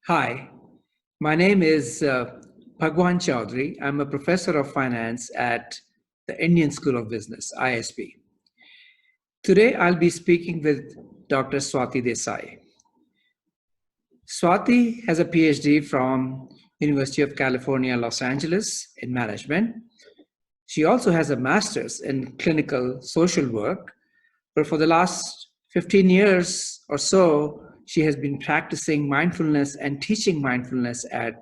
Hi, my name is Bhagwan Chaudhary. I'm a professor of finance at the Indian School of Business, ISB. Today, I'll be speaking with Dr. Swati Desai. Swati has a PhD from University of California, Los Angeles in management. She also has a master's in clinical social work, but for the last 15 years or so, she has been practicing mindfulness and teaching mindfulness at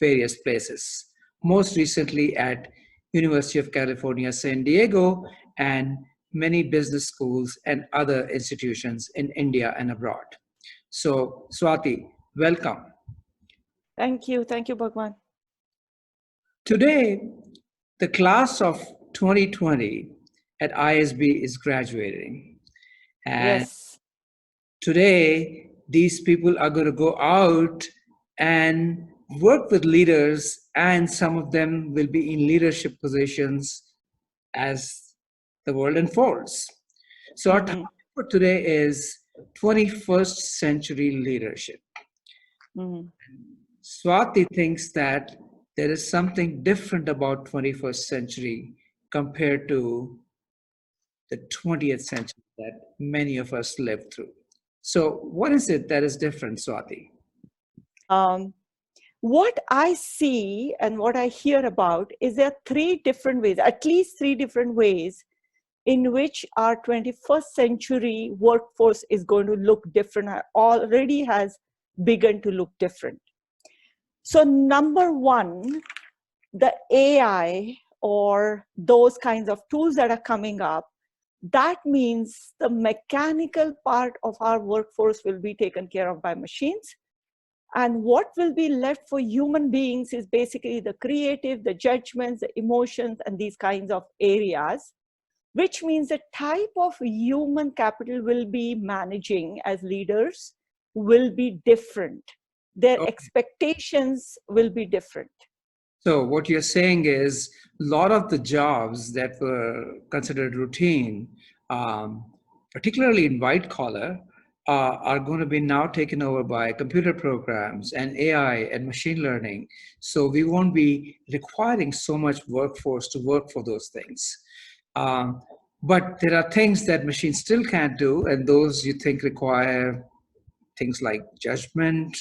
various places. Most recently at University of California, San Diego, and many business schools and other institutions in India and abroad. So, Swati, welcome. Thank you. Thank you, Bhagwan. Today, the class of 2020 at ISB is graduating. And Yes. today, these people are going to go out and work with leaders, and some of them will be in leadership positions as the world unfolds. So, our topic for today is 21st century leadership. Swati thinks that there is something different about 21st century compared to the 20th century that many of us lived through. So what is it that is different, Swati? What I see and what I hear about is there are three different ways, at least three different ways in which our 21st century workforce is going to look different, already has begun to look different. So number one, the AI or those kinds of tools that are coming up, that means the mechanical part of our workforce will be taken care of by machines. And what will be left for human beings is basically the creative, the judgments, the emotions, and these kinds of areas, which means the type of human capital will be managing as leaders will be different. Their expectations will be different. So what you're saying is a lot of the jobs that were considered routine, particularly in white collar, are going to be now taken over by computer programs and AI and machine learning. So we won't be requiring so much workforce to work for those things. But there are things that machines still can't do, and those you think require things like judgment.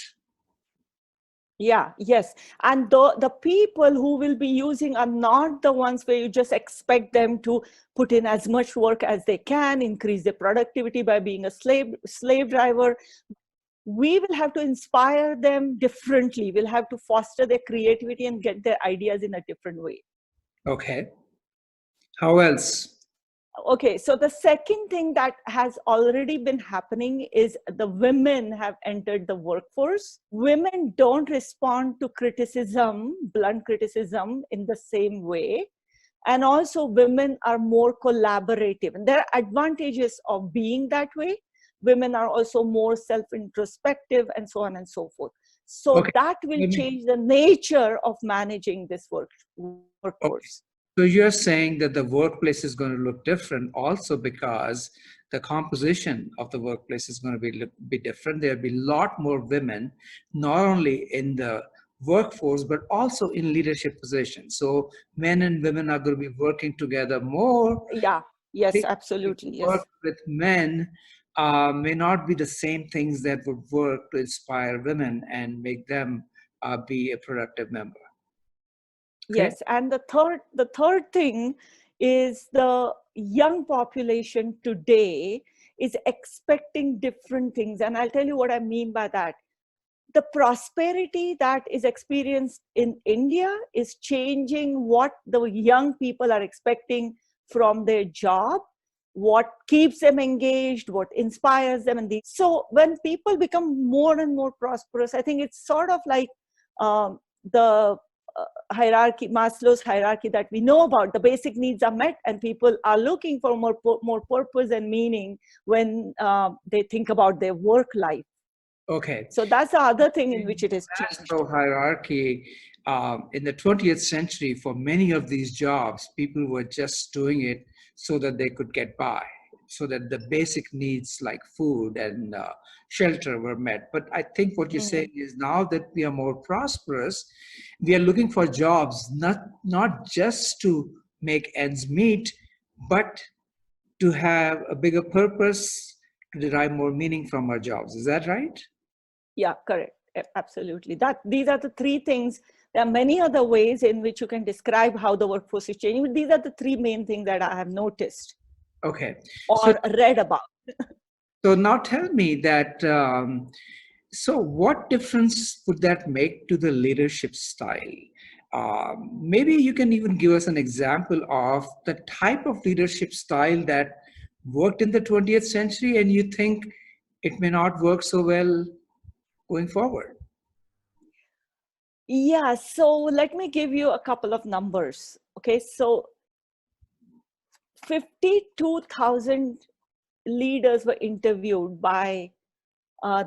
Yeah, yes. And the people who will be using are not the ones where you just expect them to put in as much work as they can, increase their productivity by being a slave driver. We will have to inspire them differently. We'll have to foster their creativity and get their ideas in a different way. Okay. How else? Okay, so the second thing that has already been happening is the women have entered the workforce. Women don't respond to criticism, blunt criticism, in the same way. And also women are more collaborative. And there are advantages of being that way. Women are also more self-introspective and so on and so forth. So that will change the nature of managing this workforce. Okay. So you're saying that the workplace is going to look different also because the composition of the workplace is going to be different. There'll be a lot more women, not only in the workforce, but also in leadership positions. So men and women are going to be working together more. Yeah, yes, absolutely. Yes. Work with men may not be the same things that would work to inspire women and make them be a productive member. Okay. Yes, and the third thing is the young population today is expecting different things. And I'll tell you what I mean by that. The prosperity that is experienced in India is changing what the young people are expecting from their job, what keeps them engaged, what inspires them. So when people become more and more prosperous, I think it's sort of like the hierarchy, Maslow's hierarchy that we know about. The basic needs are met and people are looking for more purpose and meaning when they think about their work life. Okay. So that's the other thing in which it is changed. Maslow hierarchy, in the 20th century, for many of these jobs, people were just doing it so that they could get by. so that the basic needs like food and shelter were met. But I think what you're saying is now that we are more prosperous, we are looking for jobs, not just to make ends meet, but to have a bigger purpose, to derive more meaning from our jobs. Is that right? Yeah, correct. Absolutely. These are the three things. There are many other ways in which you can describe how the workforce is changing, but these are the three main things that I have noticed Okay. So or read about. So now tell me that, so what difference would that make to the leadership style? Maybe you can even give us an example of the type of leadership style that worked in the 20th century and you think it may not work so well going forward. Yeah, so let me give you a couple of numbers. Okay, so 52,000 leaders were interviewed by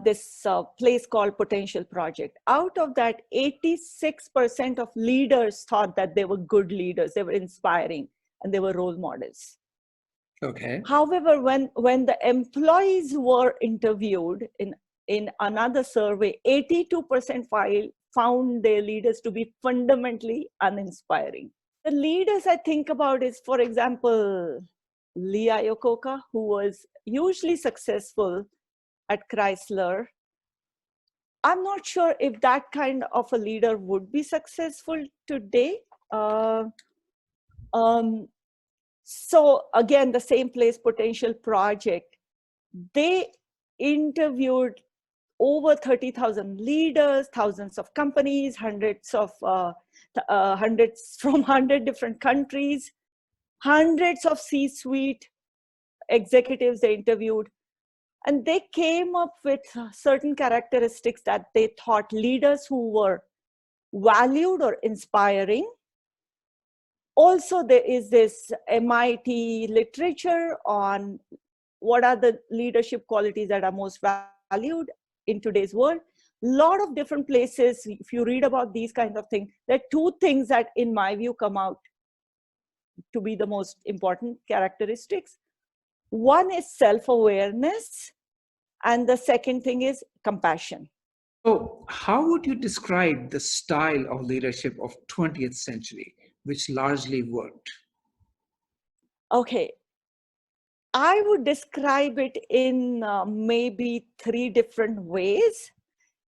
this place called Potential Project. Out of that, 86% of leaders thought that they were good leaders, they were inspiring, and they were role models. Okay. However, when the employees were interviewed in another survey, 82% found their leaders to be fundamentally uninspiring. The leaders I think about is, for example, Liye, who was hugely successful at Chrysler. I'm not sure if that kind of a leader would be successful today. Um, so again, the same place, Potential Project, they interviewed over 30,000 leaders, thousands of companies, hundreds from 100 different countries, hundreds of C-suite executives they interviewed. And they came up with certain characteristics that they thought leaders who were valued or inspiring. Also, there is this MIT literature on what are the leadership qualities that are most valued in today's world. A lot of different places, if you read about these kinds of things, there are two things that, in my view, come out to be the most important characteristics. One is self-awareness, and the second thing is compassion. So how would you describe the style of leadership of 20th century, which largely worked? Okay, I would describe it in maybe three different ways.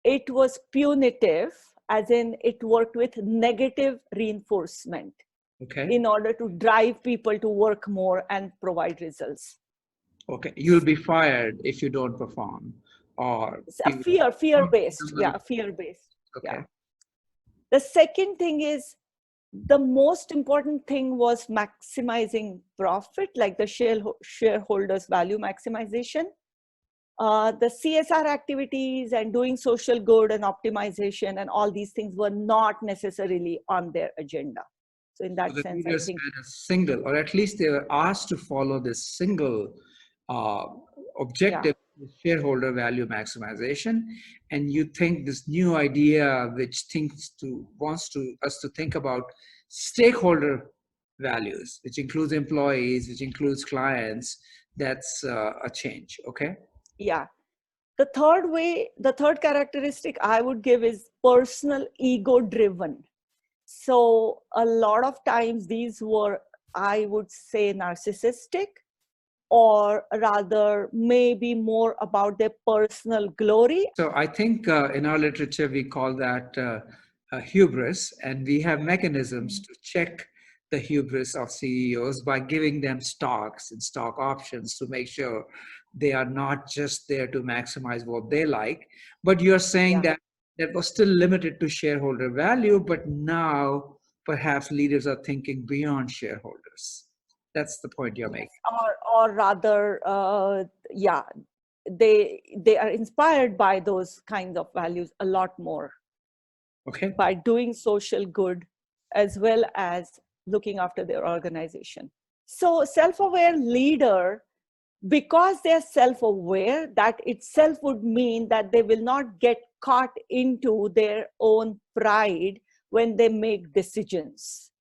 It was punitive, as in it worked with negative reinforcement Okay. in order to drive people to work more and provide results. Okay. You'll be fired if you don't perform, or It's a fear-based. okay. Yeah, fear-based. Yeah. The second thing is, the most important thing was maximizing profit, like the shareholders value maximization. The CSR activities and doing social good and optimization and all these things were not necessarily on their agenda. So in So that the sense, I leaders think, had a single, or at least they were asked to follow this single uh, yeah, objective, shareholder value maximization. And you think this new idea, which wants to us to think about stakeholder values, which includes employees, which includes clients, that's a change. Okay. yeah. The third characteristic I would give is personal ego driven. So a lot of times these were, I would say, narcissistic, or rather maybe more about their personal glory. So I think in our literature we call that hubris, and we have mechanisms to check the hubris of CEOs by giving them stocks and stock options to make sure they are not just there to maximize what they like. But you're saying Yeah. that that was still limited to shareholder value, but now perhaps leaders are thinking beyond shareholders. That's the point you're making. Yes, or rather, yeah, they are inspired by those kinds of values a lot more Okay. by doing social good as well as looking after their organization. So self-aware leader, because they're self-aware, that itself would mean that they will not get caught into their own pride when they make decisions.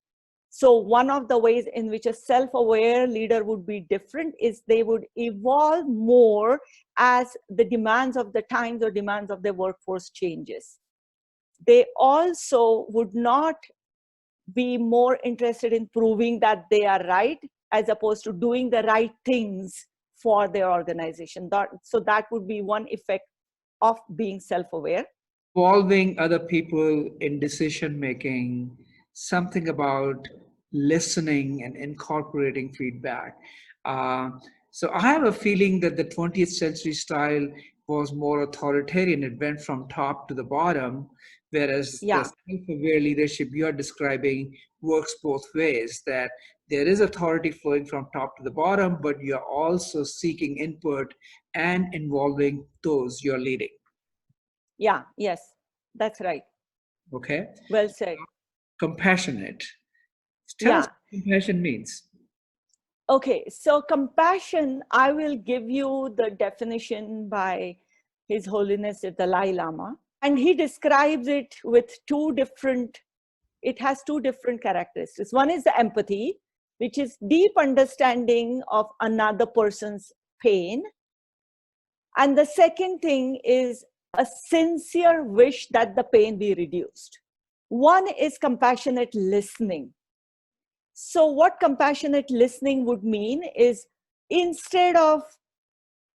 So one of the ways in which a self-aware leader would be different is they would evolve more as the demands of the times or demands of their workforce changes. They also would not be more interested in proving that they are right as opposed to doing the right things for their organization. So that would be one effect of being self-aware. Involving other people in decision making, something about listening and incorporating feedback. Uh, so I have a feeling that the 20th century style was more authoritarian. It went from top to the bottom, whereas the Yeah, self-aware leadership you are describing works both ways, that there is authority flowing from top to the bottom, but you're also seeking input and involving those you're leading. yeah, yes, that's right. Okay. Well said. Compassionate. Tell us Yeah. what compassion means. Okay, so compassion, I will give you the definition by His Holiness the Dalai Lama. And he describes it with it has two different characteristics. One is the empathy, which is deep understanding of another person's pain. And the second thing is a sincere wish that the pain be reduced. One is compassionate listening. So, what compassionate listening would mean is instead of,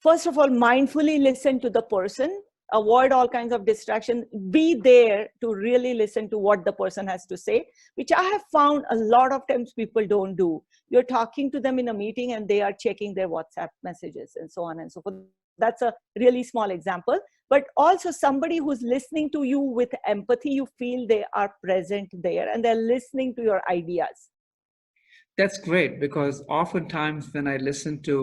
first of all, mindfully listen to the person, avoid all kinds of distraction, be there to really listen to what the person has to say, which I have found a lot of times people don't do. You're talking to them in a meeting and they are checking their WhatsApp messages and so on and so forth. That's a really small example. But also somebody who's listening to you with empathy, you feel they are present there and they're listening to your ideas. That's great because oftentimes when I listen to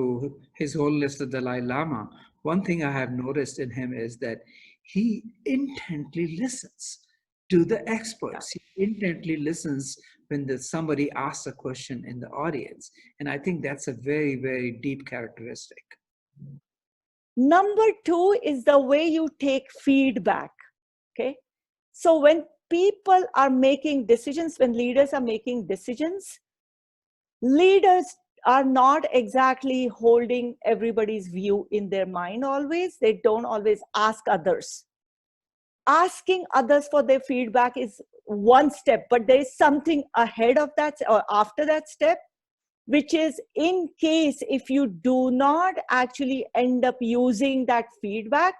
His Holiness the Dalai Lama, one thing I have noticed in him is that he intently listens to the Yeah. experts. He intently listens when somebody asks a question in the audience. And I think that's a very, very deep characteristic. Number two is the way you take feedback. Okay. So when people are making decisions, when leaders are making decisions, leaders are not exactly holding everybody's view in their mind always. They don't always ask others. Asking others for their feedback is one step, but there is something ahead of that or after that step, which is in case if you do not actually end up using that feedback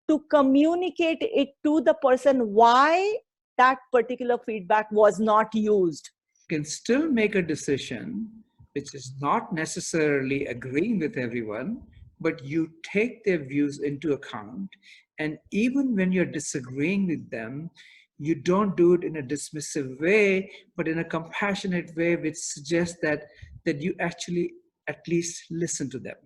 to communicate it to the person why that particular feedback was not used. Can still make a decision which is not necessarily agreeing with everyone, but you take their views into account. And even when you're disagreeing with them, you don't do it in a dismissive way, but in a compassionate way, which suggests that you actually at least listen to them.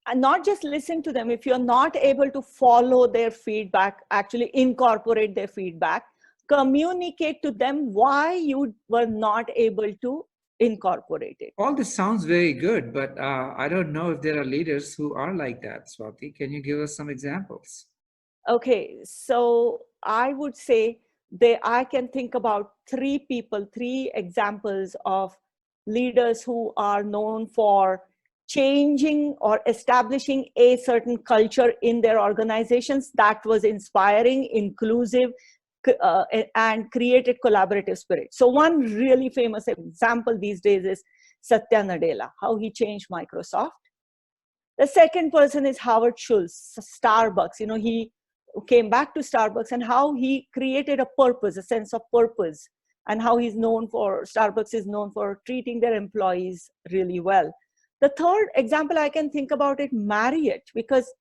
And not just listen to them. If you're not able to follow their feedback, actually incorporate their feedback, communicate to them why you were not able to incorporate it. All this sounds very good, but I don't know if there are leaders who are like that, Swati. Can you give us some examples? Okay, so I would say I can think about three examples of leaders who are known for changing or establishing a certain culture in their organizations that was inspiring, inclusive, and created collaborative spirit. So one really famous example these days is Satya Nadella, how he changed Microsoft. The second person is Howard Schultz, Starbucks. He came back to Starbucks and how he created a purpose, a sense of purpose, and how Starbucks is known for treating their employees really well. The third example I can think about it, Marriott, because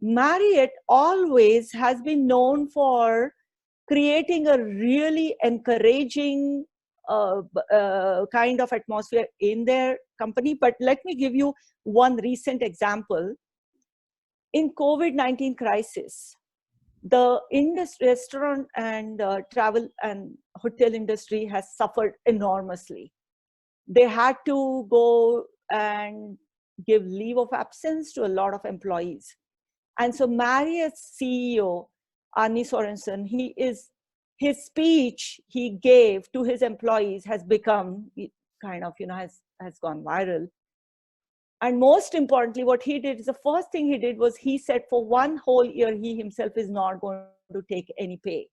Marriott always has been known for creating a really encouraging kind of atmosphere in their company. But let me give you one recent example. In COVID-19 crisis, the restaurant and travel and hotel industry has suffered enormously. They had to go and give leave of absence to a lot of employees. And so Marriott's CEO, Arne Sorensen, his speech he gave to his employees has become kind of, has gone viral. And most importantly, what he did is, the first thing he did was he said for one whole year, he himself is not going to take any pay.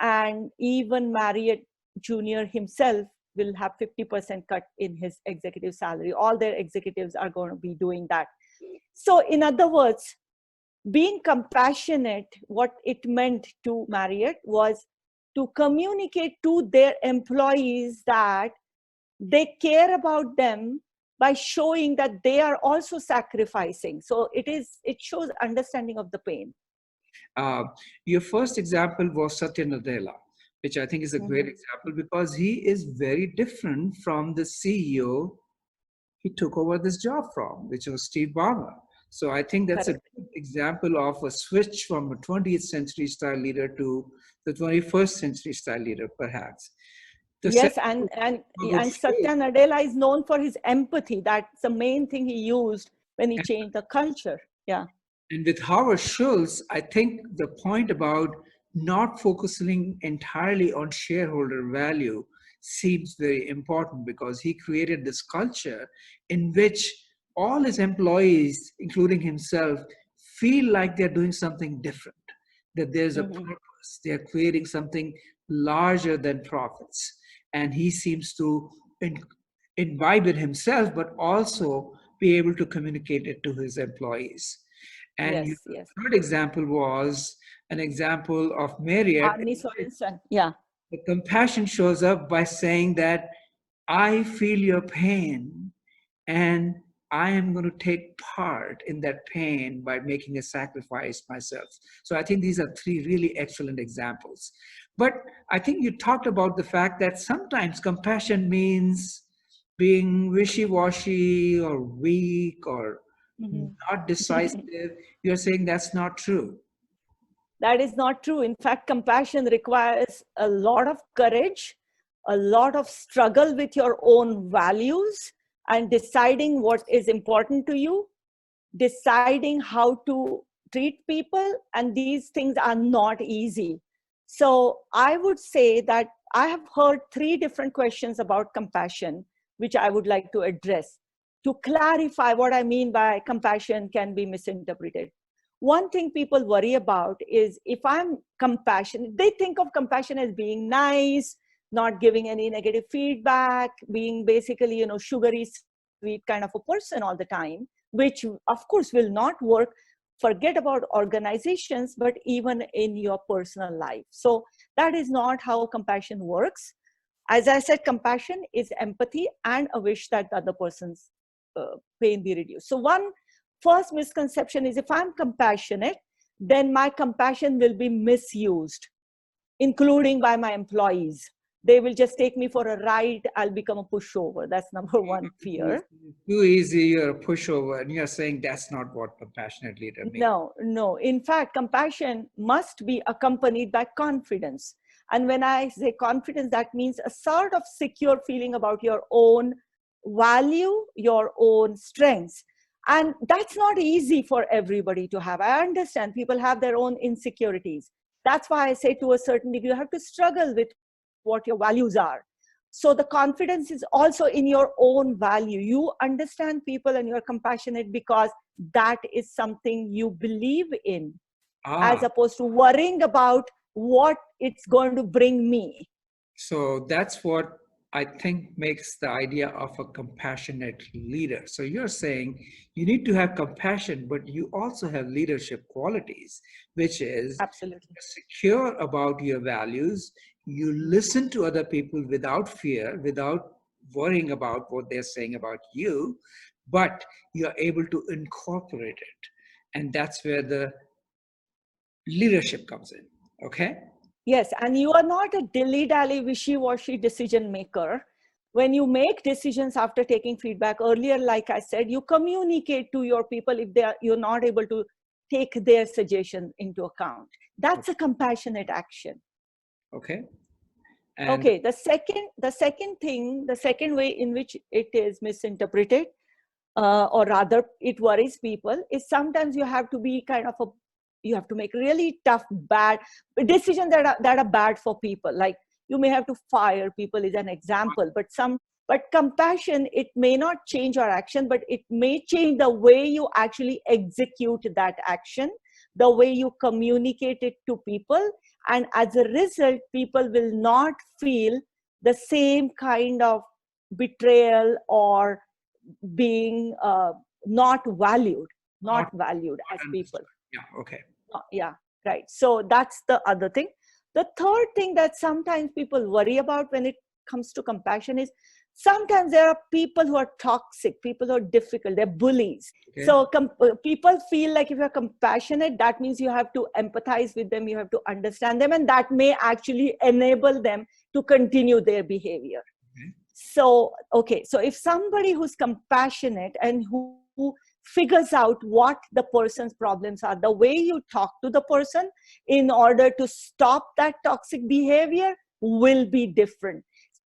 And even Marriott Jr. himself will have 50% cut in his executive salary. All their executives are going to be doing that. So in other words, being compassionate, what it meant to Marriott was to communicate to their employees that they care about them by showing that they are also sacrificing. So it shows understanding of the pain. Uh, your first example was Satya Nadella, which I think is a great example because he is very different from the CEO he took over this job from, which was Steve Ballmer. So I think that's a good example of a switch from a 20th century style leader to the 21st century style leader, perhaps. Yes, and Satya Nadella is known for his empathy. That's the main thing he used when he changed the culture. Yeah. And with Howard Schultz, I think the point about not focusing entirely on shareholder value seems very important because he created this culture in which all his employees, including himself, feel like they're doing something different, that there's a purpose, they're creating something larger than profits. And he seems to imbibe it himself, but also be able to communicate it to his employees. And Yes, your yes. third example was an example of Marriott. Yeah. The compassion shows up by saying that I feel your pain and I am going to take part in that pain by making a sacrifice myself. So I think these are three really excellent examples. But I think you talked about the fact that sometimes compassion means being wishy-washy or weak or not decisive. You're saying that's not true. That is not true. In fact, compassion requires a lot of courage, a lot of struggle with your own values and deciding what is important to you, deciding how to treat people. And these things are not easy. So I would say that I have heard three different questions about compassion, which I would like to address to clarify what I mean by compassion can be misinterpreted. One thing people worry about is if I'm compassionate, they think of compassion as being nice, not giving any negative feedback, being basically, sugary, sweet kind of a person all the time, which of course will not work. Forget about organizations, but even in your personal life. So that is not how compassion works. As I said, compassion is empathy and a wish that the other person's pain be reduced. So one first misconception is if I'm compassionate, then my compassion will be misused, including by my employees. They will just take me for a ride. I'll become a pushover. That's number one fear. Too easy, you're a pushover, and you're saying that's not what compassionate leader means. No. In fact, compassion must be accompanied by confidence. And when I say confidence, that means a sort of secure feeling about your own value, your own strengths. And that's not easy for everybody to have. I understand people have their own insecurities. That's why I say to a certain degree, you have to struggle with what your values are. So the confidence is also in your own value. You understand people and you're compassionate because that is something you believe in, as opposed to worrying about what it's going to bring me. So that's what I think makes the idea of a compassionate leader. So you're saying you need to have compassion, but you also have leadership qualities, which is absolutely secure about your values. You listen to other people without fear, without worrying about what they're saying about you, but you're able to incorporate it. And that's where the leadership comes in. Okay? Yes, and you are not a dilly-dally, wishy-washy decision maker. When you make decisions after taking feedback earlier, like I said, you communicate to your people if you're not able to take their suggestion into account. That's a compassionate action. Okay. Okay, the second way in which it is misinterpreted, or rather it worries people, is sometimes you have to be kind of a you have to make really tough, bad decisions that are bad for people. Like you may have to fire people is an example, but compassion, it may not change your action, but it may change the way you actually execute that action, the way you communicate it to people. And as a result, people will not feel the same kind of betrayal or being not valued as people. Yeah, okay. Yeah, right. So that's the other thing. The third thing that sometimes people worry about when it comes to compassion is sometimes there are people who are toxic, people who are difficult, they're bullies. Okay. So people feel like if you're compassionate, that means you have to empathize with them, you have to understand them, and that may actually enable them to continue their behavior. Okay. So if somebody who's compassionate and who figures out what the person's problems are, the way you talk to the person in order to stop that toxic behavior will be different.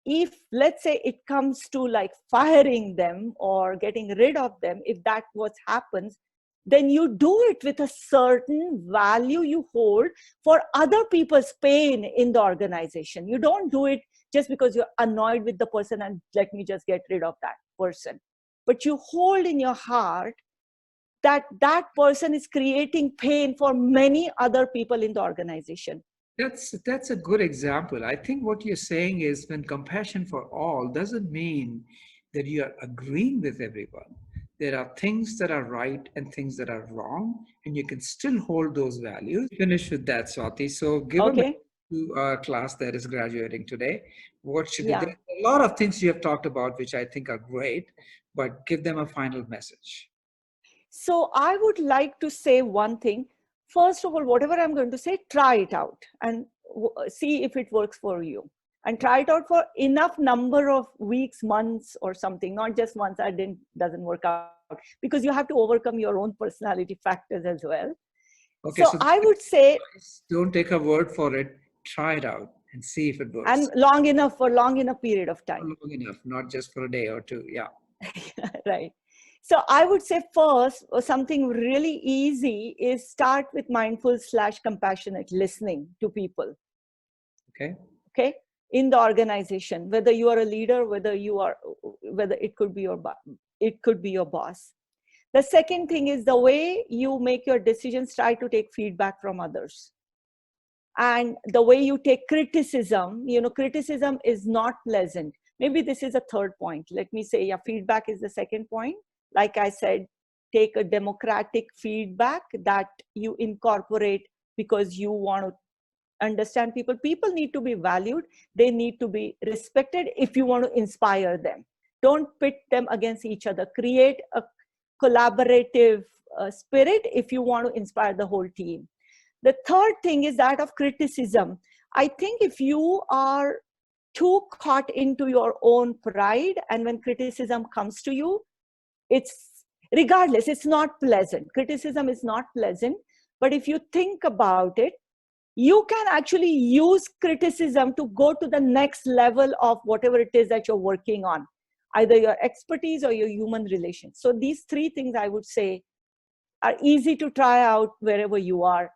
If, let's say, it comes to like firing them or getting rid of them, if that what happens, then you do it with a certain value you hold for other people's pain in the organization. You don't do it just because you're annoyed with the person and let me just get rid of that person. But you hold in your heart that that person is creating pain for many other people in the organization. That's a good example. I think what you're saying is when compassion for all doesn't mean that you are agreeing with everyone. There are things that are right and things that are wrong, and you can still hold those values. Finish with that, Swati. So give a message to our class that is graduating today. What should there's a lot of things you have talked about, which I think are great, but give them a final message. So I would like to say one thing. First of all, whatever I'm going to say, try it out and see if it works for you. And try it out for enough number of weeks, months or something, not just once doesn't work out, because you have to overcome your own personality factors as well. Okay, so I would say, don't take a word for it, try it out and see if it works. And long enough period of time. Long enough, not just for a day or two. Yeah. Right. So I would say first, something really easy is start with mindful/compassionate listening to people. Okay. In the organization, whether you are a leader, whether it could be your boss. The second thing is the way you make your decisions, try to take feedback from others. And the way you take criticism, criticism is not pleasant. Maybe this is a third point. Let me say, feedback is the second point. Like I said, take a democratic feedback that you incorporate because you want to understand people. People need to be valued. They need to be respected if you want to inspire them. Don't pit them against each other. Create a collaborative spirit if you want to inspire the whole team. The third thing is that of criticism. I think if you are too caught into your own pride and when criticism comes to you, regardless, it's not pleasant. Criticism is not pleasant. But if you think about it, you can actually use criticism to go to the next level of whatever it is that you're working on, either your expertise or your human relations. So these three things I would say are easy to try out wherever you are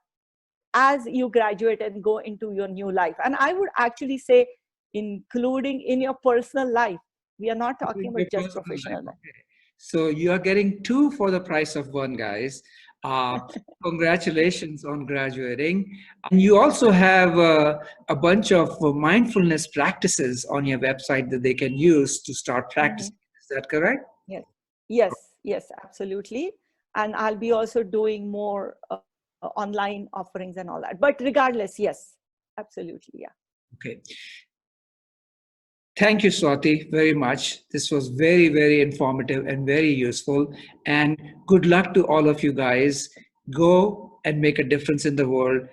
as you graduate and go into your new life. And I would actually say, including in your personal life. We are not talking about just professional life. Okay. So you are getting 2 for the price of 1, guys. Congratulations on graduating. And you also have a bunch of mindfulness practices on your website that they can use to start practicing. Is that correct? Yes, absolutely. And I'll be also doing more online offerings and all that. But regardless, yes, absolutely, yeah. Okay. Thank you, Swati, very much. This was very, very informative and very useful. And good luck to all of you guys. Go and make a difference in the world